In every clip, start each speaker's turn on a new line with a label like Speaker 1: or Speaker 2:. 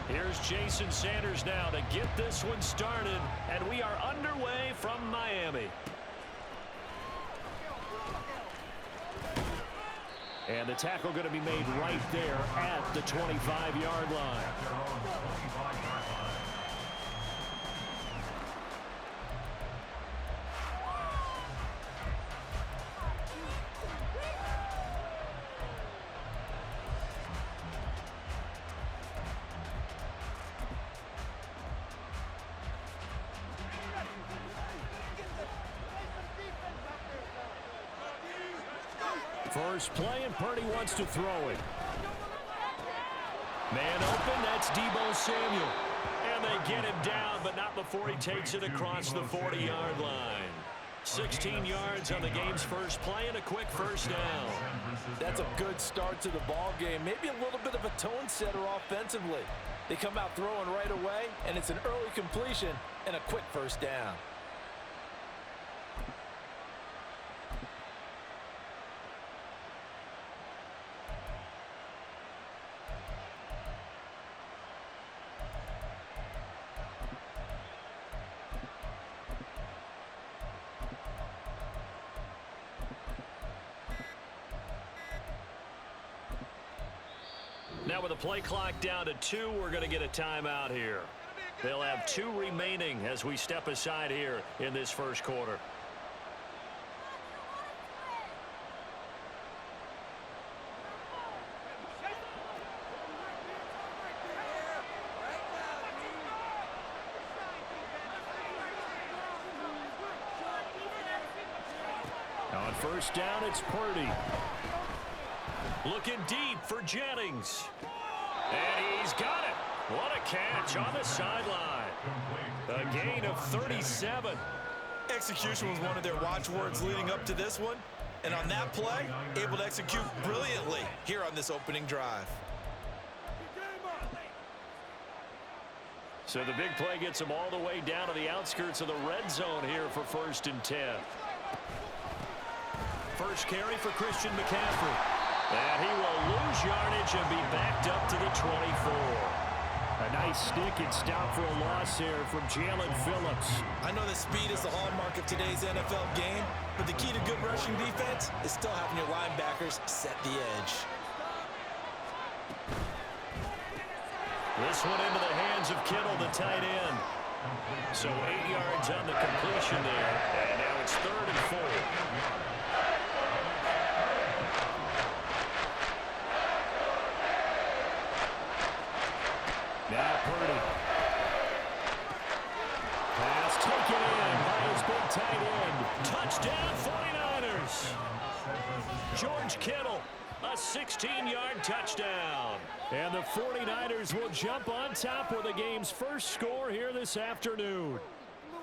Speaker 1: Here's Jason Sanders now to get this one started, and we are underway from Miami. And the tackle going to be made right there at the 25-yard line. First play, and Purdy wants to throw it. Man open, that's Deebo Samuel. And they get him down, but not before he takes it across the 40-yard line. 16 yards on the game's first play and a quick first down.
Speaker 2: That's a good start to the ball game. Maybe a little bit of a tone setter offensively. They come out throwing right away, and it's an early completion and a quick first down.
Speaker 1: Now with the play clock down to 2, we're going to get a timeout here. They'll have 2 remaining as we step aside here in this first quarter. On first down, it's Purdy. Looking deep for Jennings. And he's got it. What a catch on the sideline. A gain of 37.
Speaker 2: Execution was one of their watchwords leading up to this one. And on that play, able to execute brilliantly here on this opening drive.
Speaker 1: So the big play gets them all the way down to the outskirts of the red zone here for 1st and 10. First carry for Christian McCaffrey. And he will lose yardage and be backed up to the 24. A nice stick and stop for a loss there from Jalen Phillips.
Speaker 2: I know that speed is the hallmark of today's NFL game, but the key to good rushing defense is still having your linebackers set the edge.
Speaker 1: This one into the hands of Kittle, the tight end. So 8 yards on the completion there, and now it's 3rd and 4. Now Purdy. Pass taken in by his big tight end. Touchdown 49ers. George Kittle, a 16-yard touchdown. And the 49ers will jump on top with the game's first score here this afternoon.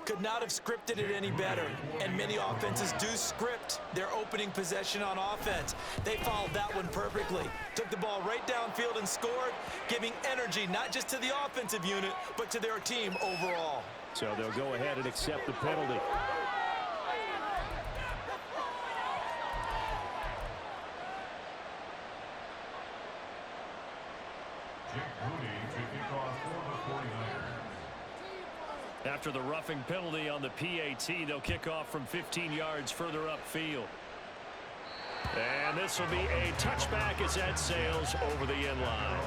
Speaker 2: Could not have scripted it any better, and many offenses do script their opening possession on offense. They followed that one perfectly. Took the ball right downfield and scored, giving energy not just to the offensive unit, but to their team overall.
Speaker 1: So they'll go ahead and accept the penalty. After the roughing penalty on the PAT, they'll kick off from 15 yards further upfield. And this will be a touchback as that sails over the end line.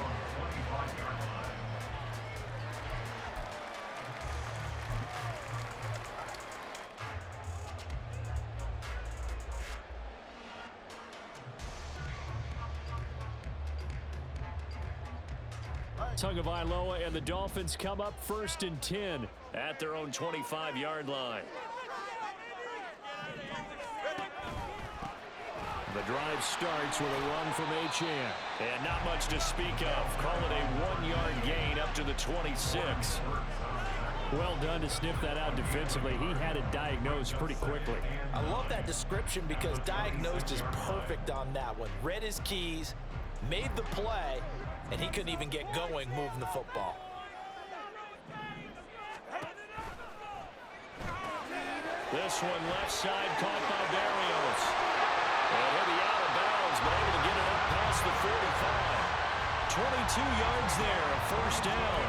Speaker 1: Tagovailoa and the Dolphins come up 1st and 10 at their own 25-yard line. The drive starts with a run from Achane. And not much to speak of. Call it a 1-yard gain up to the 26. Well done to sniff that out defensively. He had it diagnosed pretty quickly.
Speaker 2: I love that description because diagnosed is perfect on that one. Read his keys, made the play, and he couldn't even get going moving the football.
Speaker 1: This one left side caught by Berrios. And he'll be out of bounds, but able to get it up past the 45. 22 yards there, a first down.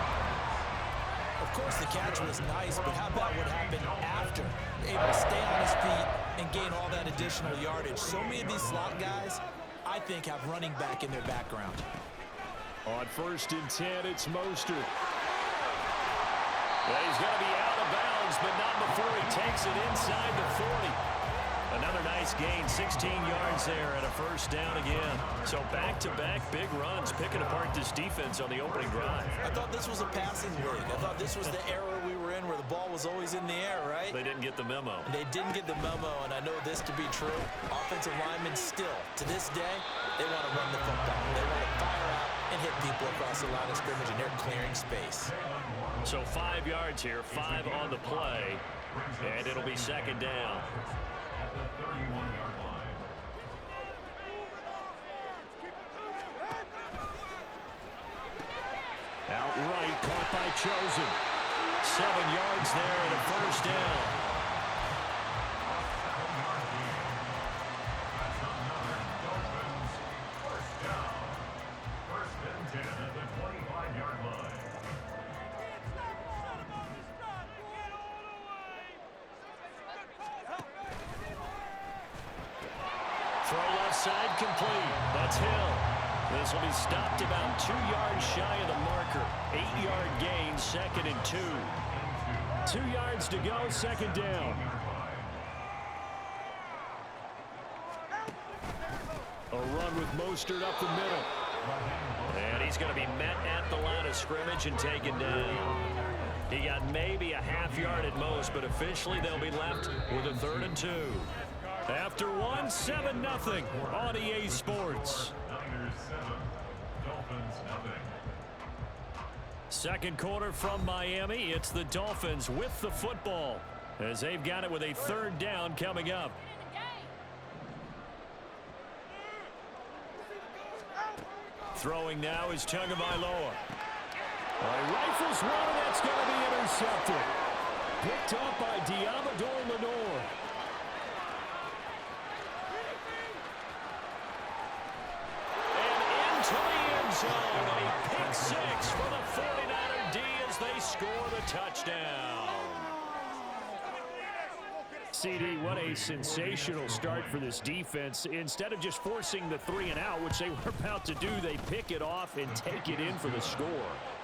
Speaker 2: Of course, the catch was nice, but how about what happened after? Able to stay on his feet and gain all that additional yardage. So many of these slot guys, I think, have running back in their background.
Speaker 1: On 1st and 10, it's Mostert. Well, he's going to be out of bounds, but not before he takes it inside the 40. Another nice gain, 16 yards there, and a first down again. So back-to-back big runs, picking apart this defense on the opening drive.
Speaker 2: I thought this was a passing league. I thought this was the era we were in where the ball was always in the air, right?
Speaker 1: They didn't get the memo.
Speaker 2: They didn't get the memo, and I know this to be true. Offensive linemen still, to this day, they want to run the football. They want to fire out and hit people across the line of scrimmage, and they're clearing space.
Speaker 1: So 5 yards here, 5 on the play, and it'll be second down. Outright caught by Chosen. 7 yards there and a first down. Throw left side complete. That's Hill. This will be stopped about 2 yards shy of the marker. 8-yard gain, 2nd and 2. 2 yards to go, second down. A run with Mostert up the middle. And he's going to be met at the line of scrimmage and taken down. He got maybe a half yard at most, but officially they'll be left with a 3rd and 2. After 1, 7-0 on EA Sports. Second quarter from Miami. It's the Dolphins with the football as they've got it with a 3rd down coming up. Throwing now is Tagovailoa. Rifles one, and that's going to be intercepted. Picked up by Diamador Lenore. And into the end zone. A pick 6 for the 49er D as they score the touchdown. CD, what a sensational start for this defense. Instead of just forcing the 3 and out, which they were about to do, they pick it off and take it in for the score.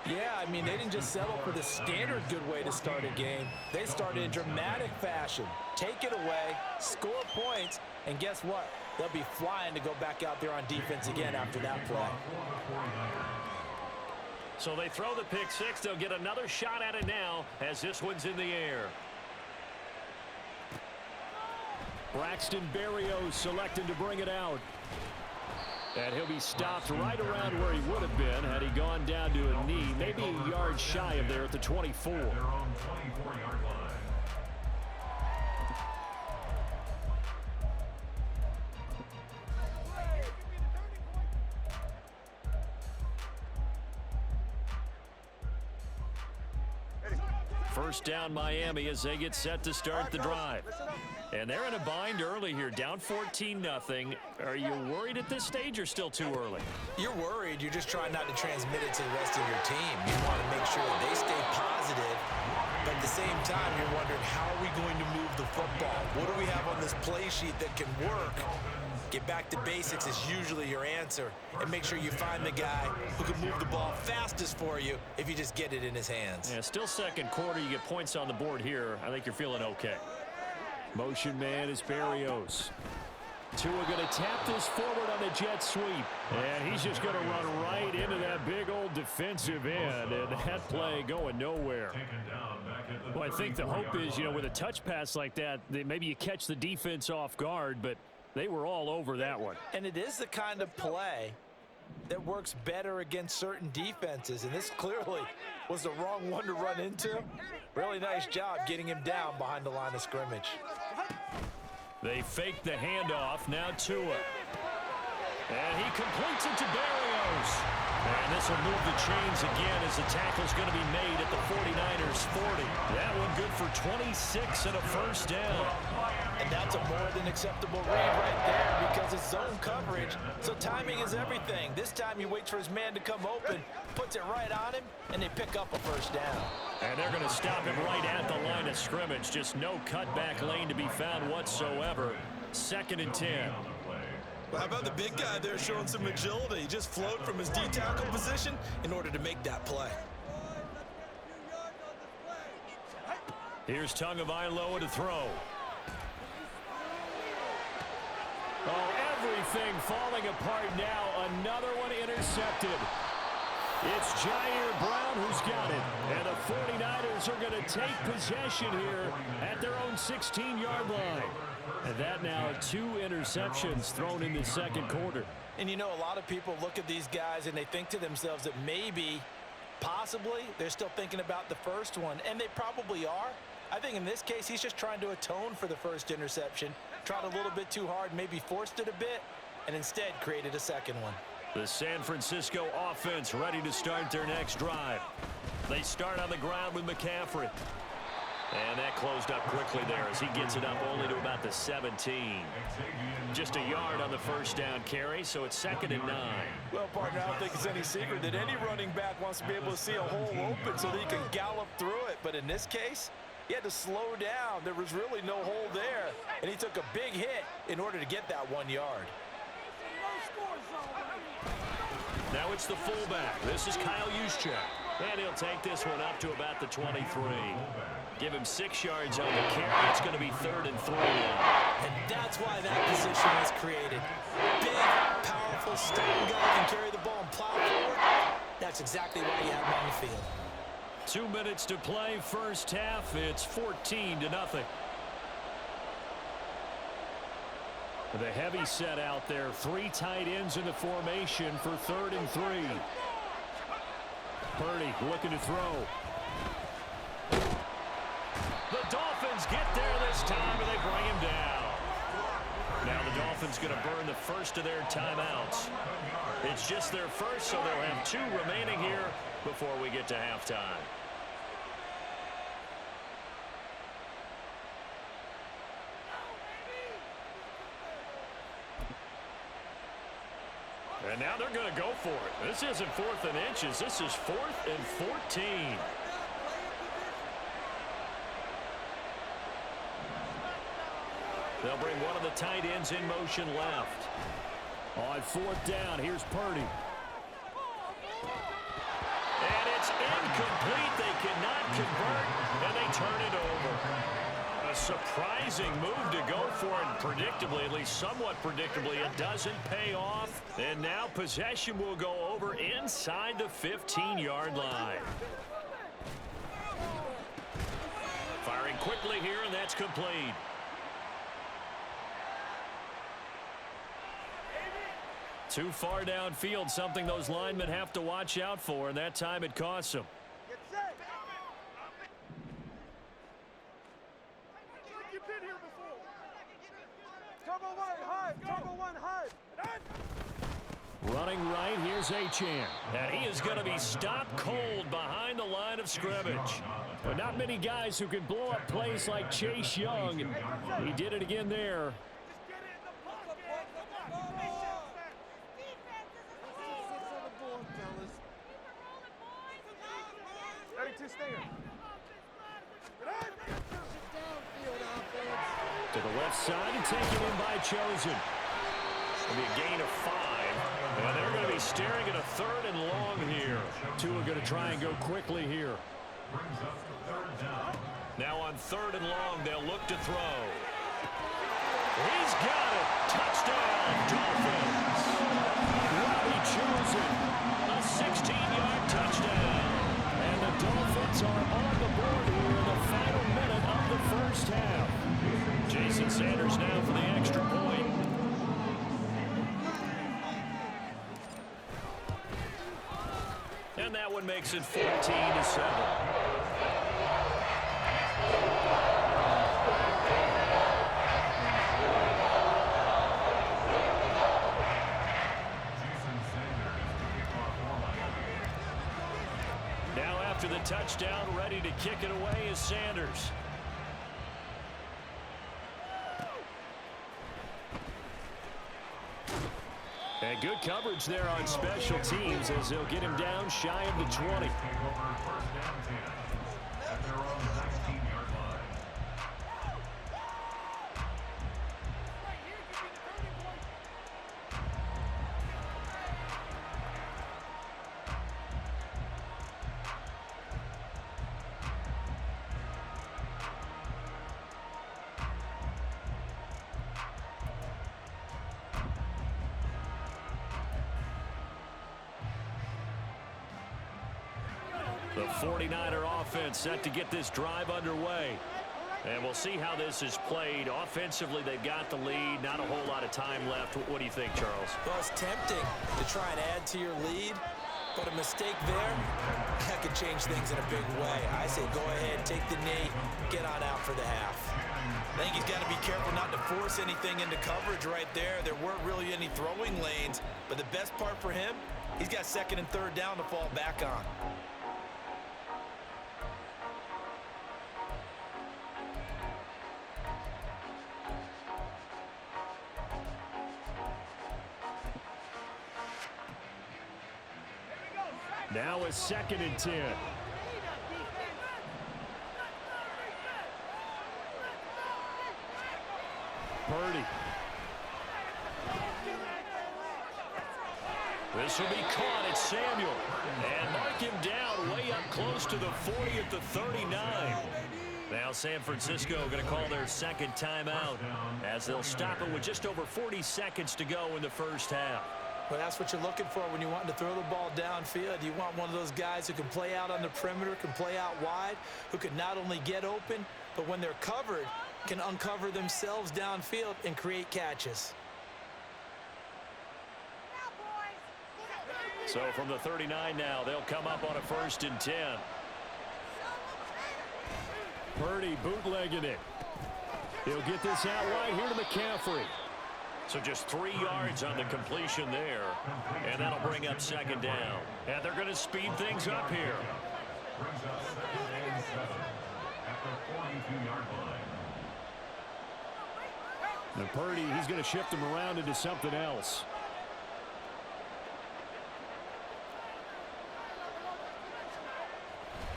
Speaker 2: Yeah, I mean, they didn't just settle for the standard good way to start a game. They started in dramatic fashion. Take it away, score points, and guess what? They'll be flying to go back out there on defense again after that play.
Speaker 1: So they throw the pick 6. They'll get another shot at it now as this one's in the air. Braxton Berrios selected to bring it out. And he'll be stopped right around where he would have been had he gone down to a knee, maybe a yard shy of there at the 24. First down Miami as they get set to start the drive. And they're in a bind early here, down 14-0. Are you worried at this stage or still too early?
Speaker 2: You're worried. You're just trying not to transmit it to the rest of your team. You want to make sure that they stay positive, but at the same time, you're wondering, how are we going to move the football? What do we have on this play sheet that can work? Get back to basics is usually your answer, and make sure you find the guy who can move the ball fastest for you if you just get it in his hands.
Speaker 1: Yeah, still second quarter. You get points on the board here. I think you're feeling okay. Motion man is Berrios. Tua going to tap this forward on the jet sweep. And he's just going to run right into that big old defensive end. And that play going nowhere. Well, I think the hope is, with a touch pass like that, maybe you catch the defense off guard, but they were all over that one.
Speaker 2: And it is the kind of play that works better against certain defenses. And this clearly was the wrong one to run into. Really nice job getting him down behind the line of scrimmage.
Speaker 1: They fake the handoff. Now Tua. And he completes it to Berrios. And this will move the chains again as the tackle's going to be made at the 49ers 40. That one good for 26 and a first down.
Speaker 2: And that's a more than acceptable read right there because it's zone coverage, so timing is everything. This time he waits for his man to come open, puts it right on him, and they pick up a first down.
Speaker 1: And they're going to stop him right at the line of scrimmage. Just no cutback lane to be found whatsoever. 2nd and 10.
Speaker 2: Well, how about the big guy there showing some agility? He just flowed from his D-tackle position in order to make that play.
Speaker 1: Here's Tagovailoa to throw. Oh, everything falling apart now. Another one intercepted. It's Jair Brown who's got it. And the 49ers are going to take possession here at their own 16-yard line. And that now 2 interceptions thrown in the second quarter.
Speaker 2: And you know, a lot of people look at these guys and they think to themselves that maybe, possibly, they're still thinking about the first one. And they probably are. I think in this case, he's just trying to atone for the first interception. Tried a little bit too hard, maybe forced it a bit, and instead created a second one.
Speaker 1: The San Francisco offense ready to start their next drive. They start on the ground with McCaffrey. And that closed up quickly there as he gets it up only to about the 17. Just a yard on the first down carry, so it's 2nd and 9.
Speaker 2: Well, partner, I don't think it's any secret that any running back wants to be able to see a hole open so that he can gallop through it. But in this case, he had to slow down. There was really no hole there, and he took a big hit in order to get that 1 yard.
Speaker 1: Now it's the fullback. This is Kyle Juszczyk. And he'll take this one up to about the 23. Give him 6 yards on the carry. It's going to be 3rd and 3 now.
Speaker 2: And that's why that position was created. Big, powerful, strong guy can carry the ball and plow forward. That's exactly why you have him on the field.
Speaker 1: 2 minutes to play, first half. It's 14-0. The heavy set out there. 3 tight ends in the formation for 3rd and 3. Purdy looking to throw. The Dolphins get there this time, and they bring him down. Now the Dolphins going to burn the first of their timeouts. It's just their first, so they'll have 2 remaining here before we get to halftime. And now they're going to go for it. This isn't 4th and inches. This is 4th and 14. They'll bring one of the tight ends in motion left. On 4th down, here's Purdy. And it's incomplete. They cannot convert, and they turn it over. A surprising move to go for it, and predictably, at least somewhat predictably, it doesn't pay off. And now possession will go over inside the 15-yard line. Firing quickly here, and that's complete. Too far downfield, something those linemen have to watch out for, and that time it costs them. Running right, here's Achane. And he is going to be stopped cold behind the line of scrimmage. But not many guys who can blow up plays like Chase Young. And he did it again there. To the left side and taken in by Chosen. It'll be a gain of 5. And they're going to be staring at a 3rd and long here. Tua going to try and go quickly here. Now on 3rd and long, they'll look to throw. He's got it. Touchdown, Dolphins. Robbie Chosen, a 16-yard touchdown. And the Dolphins are on the board here in the final minute of the first half. Jason Sanders now for the extra point. And that one makes it 14-7. Now after the touchdown, ready to kick it away is Sanders. And good coverage there on special teams as they'll get him down shy of the 20. The 49er offense set to get this drive underway. And we'll see how this is played. Offensively, they've got the lead. Not a whole lot of time left. What do you think, Charles?
Speaker 2: Well, it's tempting to try and add to your lead, but a mistake there, that could change things in a big way. I say go ahead, take the knee, get on out for the half. I think he's got to be careful not to force anything into coverage right there. There weren't really any throwing lanes, but the best part for him, he's got second and third down to fall back on.
Speaker 1: Now a 2nd and 10. Purdy. This will be caught at Samuel. And mark him down way up close to the 40 at the 39. Now San Francisco going to call their second timeout as they'll stop it with just over 40 seconds to go in the first half.
Speaker 2: Well, that's what you're looking for when you want to throw the ball downfield. You want one of those guys who can play out on the perimeter, can play out wide, who can not only get open, but when they're covered, can uncover themselves downfield and create catches.
Speaker 1: So from the 39 now, they'll come up on a 1st and 10. Purdy bootlegging it. He'll get this out wide here to McCaffrey. So just 3 yards on the completion there. And that'll bring up 2nd down. And they're going to speed things up here. And Purdy, he's going to shift him around into something else.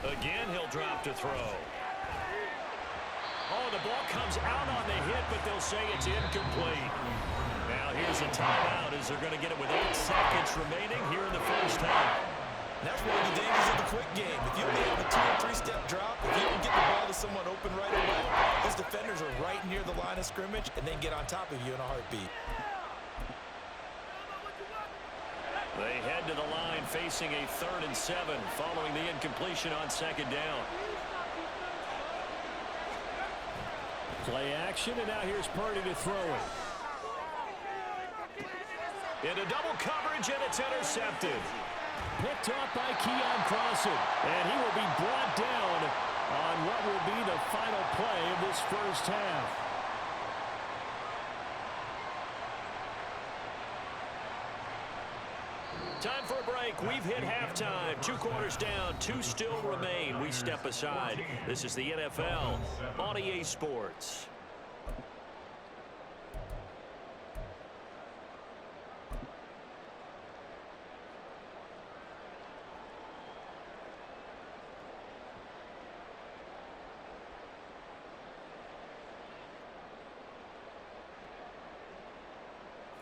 Speaker 1: Again, he'll drop to throw. Oh, the ball comes out on the hit, but they'll say it's incomplete. Now here's a timeout as they're going to get it with 8 seconds remaining here in the first half.
Speaker 2: And that's one of the dangers of the quick game. If you only have a 2- or 3-step drop, if you don't get the ball to someone open right away, those defenders are right near the line of scrimmage and then get on top of you in a heartbeat.
Speaker 1: They head to the line facing a 3rd and 7 following the incompletion on 2nd down. Play action, and now here's Purdy to throw it. Into double coverage, and it's intercepted. Picked off by Keon Crossen, and he will be brought down on what will be the final play of this first half. Time for a break. We've hit halftime. 2 quarters down. 2 still remain. We step aside. This is the NFL on EA Sports.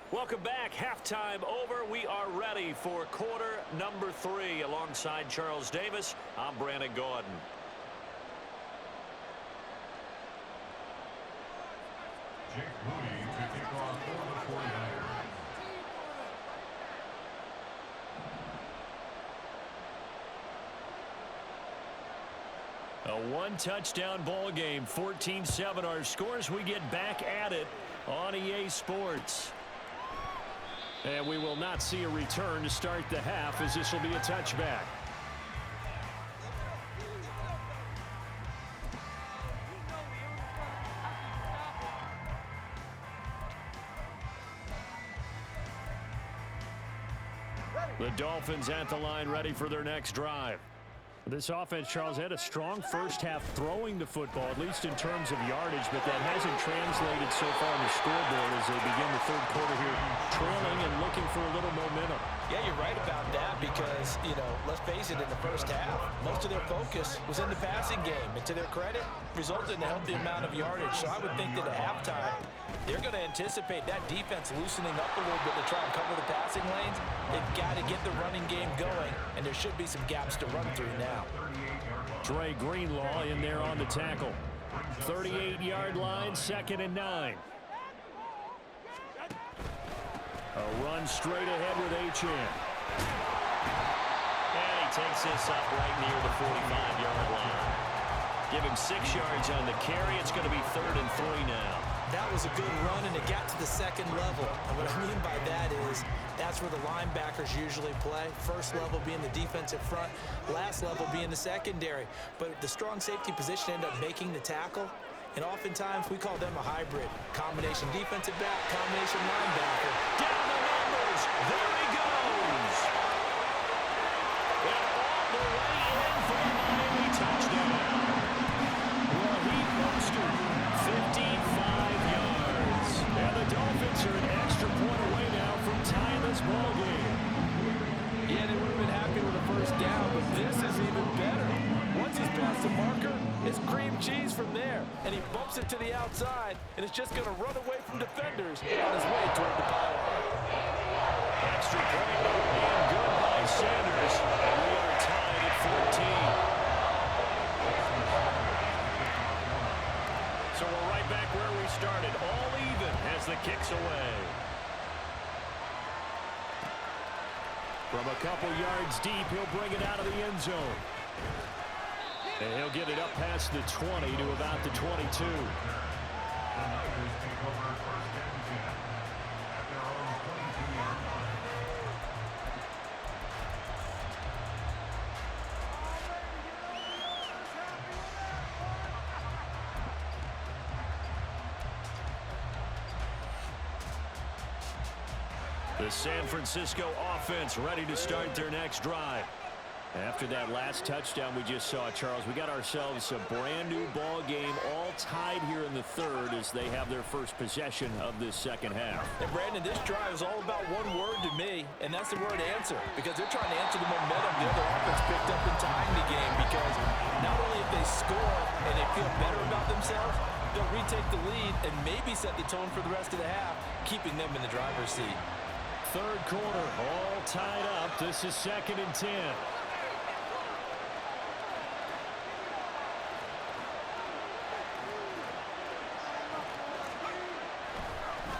Speaker 1: Welcome back. Halftime over. We are ready for quarter number 3. Alongside Charles Davis, I'm Brandon Gaudin.
Speaker 3: Jake Moody to kick off for the 49ers.
Speaker 1: A 1-touchdown ball game. 14-7 our scores. We get back at it on EA Sports. And we will not see a return to start the half, as this will be a touchback. The Dolphins at the line, ready for their next drive. This offense, Charles, had a strong first half throwing the football, at least in terms of yardage, but that hasn't translated so far on the scoreboard as they begin the third quarter here, trailing and looking for a little momentum.
Speaker 2: Yeah, you're right about that because, let's face it, in the first half, most of their focus was in the passing game. And to their credit, resulted in a healthy amount of yardage. So I would think that at halftime, they're going to anticipate that defense loosening up a little bit to try and cover the passing lanes. They've got to get the running game going, and there should be some gaps to run through now.
Speaker 1: Dre Greenlaw in there on the tackle. 38-yard line, 2nd and 9. A run straight ahead with Achane.
Speaker 4: And he takes this up right near the 45-yard line. Give him 6 yards on the carry. It's going to be 3rd and 3 now.
Speaker 2: That was a good run, and it got to the second level. And what I mean by that is that's where the linebackers usually play. First level being the defensive front, last level being the secondary. But the strong safety position ended up making the tackle. And oftentimes, we call them a hybrid. Combination defensive back, combination linebacker.
Speaker 1: Down the numbers. There he goes. And all the way in for a Miami touchdown. Well, he posted 55 yards. And the Dolphins are an extra point away now from tying this ball game.
Speaker 2: Yeah, they would have been happy with the first down, but this is even better. Once he's past the marker, it's cream cheese from there. And he bumps it to the outside, and it's just going to run away from defenders on his way toward the pylon.
Speaker 1: Extra point and good by Sanders. And we are tied at 14. So we're right back where we started. All even as the kick's away. From a couple yards deep, he'll bring it out of the end zone. And he'll get it up past the 20 to about the 22. The San Francisco offense ready to start their next drive. After that last touchdown we just saw, Charles, we got ourselves a brand new ball game, all tied here in the third as they have their first possession of this second half.
Speaker 2: And Brandon, this drive is all about one word to me, and that's the word answer, because they're trying to answer the momentum the other offense picked up in tying the game, because not only if they score and they feel better about themselves, they'll retake the lead and maybe set the tone for the rest of the half, keeping them in the driver's seat.
Speaker 1: Third quarter, all tied up. This is 2nd and 10.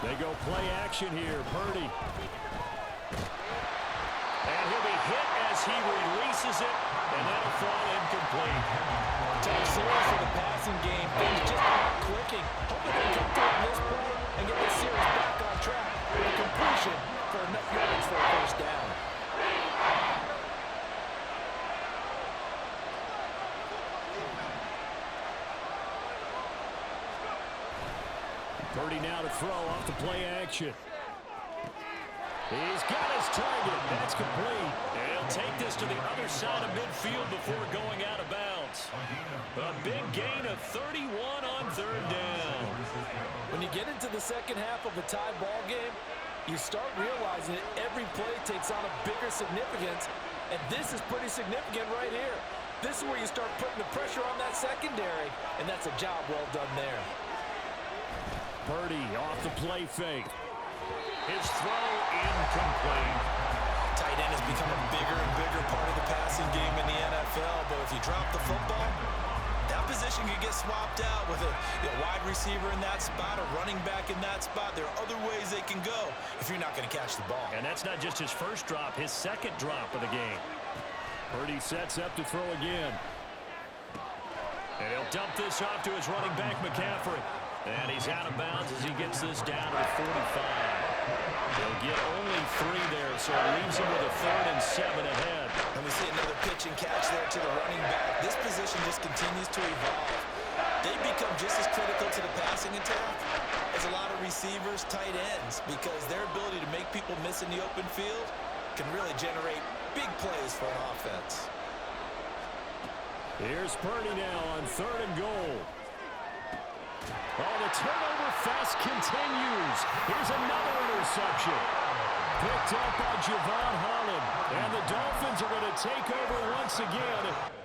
Speaker 1: They go play action here. Purdy. And he'll be hit as he releases it, and that'll fall incomplete.
Speaker 2: Tough series for the passing game. Things just not clicking. Hoping they can take this play and get the series back on track with a completion for enough yards for a first down.
Speaker 1: Purdy now to throw off the play action. He's got his target. That's complete. And he'll take this to the other side of midfield before going out of bounds. A big gain of 31 on third down.
Speaker 2: When you get into the second half of a tie ball game, you start realizing that every play takes on a bigger significance, and this is pretty significant right here. This is where you start putting the pressure on that secondary, and that's a job well done there.
Speaker 1: Purdy off the play fake. His throw incomplete.
Speaker 2: Tight end has become a bigger and bigger part of the passing game in the NFL, but if you drop the football, that position could get swapped out with a wide receiver in that spot, a running back in that spot. There are other ways they can go if you're not going to catch the ball.
Speaker 1: And that's not just his first drop, his second drop of the game. Purdy sets up to throw again. And he'll dump this off to his running back, McCaffrey. And he's out of bounds as he gets this down to the 45. They'll get only 3 there, so it leaves him with a 3rd and 7 ahead.
Speaker 2: And we see another pitch and catch there to the running back. This position just continues to evolve. They become just as critical to the passing attack as a lot of receivers, tight ends, because their ability to make people miss in the open field can really generate big plays for an offense.
Speaker 1: Here's Purdy now on 3rd and goal. Oh, the turnover fest continues. Here's another interception. Picked up by Javon Holland. And the Dolphins are going to take over once again.